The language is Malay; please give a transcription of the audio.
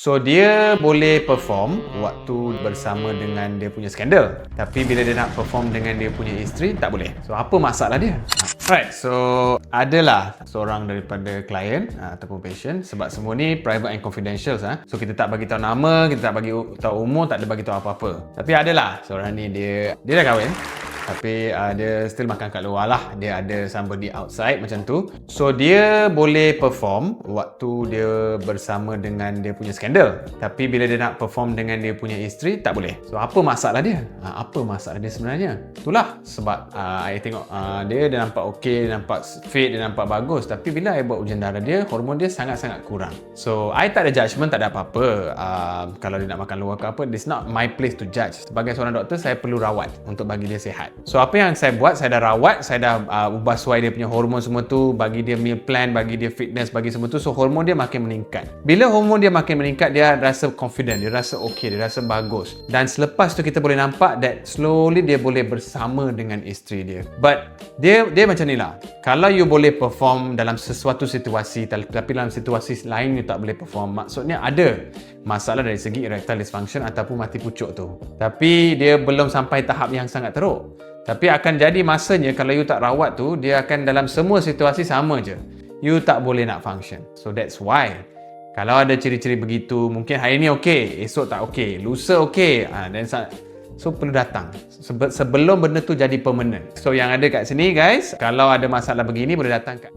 So dia boleh perform waktu bersama dengan dia punya skandal, tapi bila dia nak perform dengan dia punya isteri tak boleh. So apa masalah dia? Right, so adalah seorang daripada klien ataupun patient, sebab semua ni private and confidential so kita tak bagi tahu nama, kita tak bagi tahu umur, tak ada bagi tahu apa-apa. Tapi adalah seorang ni dia dah kahwin, tapi dia still makan kat luar lah. Dia ada somebody outside macam tu. So dia boleh perform waktu dia bersama dengan dia punya skandal, tapi bila dia nak perform dengan dia punya isteri tak boleh. So apa masalah dia? Apa masalah dia sebenarnya? Itulah sebab I tengok dia nampak okey, dia nampak fit, dia nampak bagus, tapi bila I buat ujian darah dia, hormon dia sangat-sangat kurang. So I tak ada judgement, tak ada apa-apa. Kalau dia nak makan luar ke apa, it's not my place to judge. Sebagai seorang doktor, saya perlu rawat untuk bagi dia sihat. So apa yang saya buat, saya dah rawat, saya dah ubah suai dia punya hormon semua tu, bagi dia meal plan, bagi dia fitness, bagi semua tu. So hormon dia makin meningkat. Bila hormon dia makin meningkat, dia rasa confident, dia rasa okey, dia rasa bagus. Dan selepas tu kita boleh nampak that slowly dia boleh bersama dengan isteri dia. But dia macam ni lah. Kalau you boleh perform dalam sesuatu situasi, tapi dalam situasi lain you tak boleh perform, maksudnya ada masalah dari segi erectile dysfunction ataupun mati pucuk tu. Tapi dia belum sampai tahap yang sangat teruk. Tapi akan jadi masanya kalau you tak rawat tu, dia akan dalam semua situasi sama je. You tak boleh nak function. So that's why kalau ada ciri-ciri begitu, mungkin hari ni okey, esok tak okey, lusa okey, so perlu datang sebelum benda tu jadi permanent. So yang ada kat sini guys, kalau ada masalah begini boleh datang kat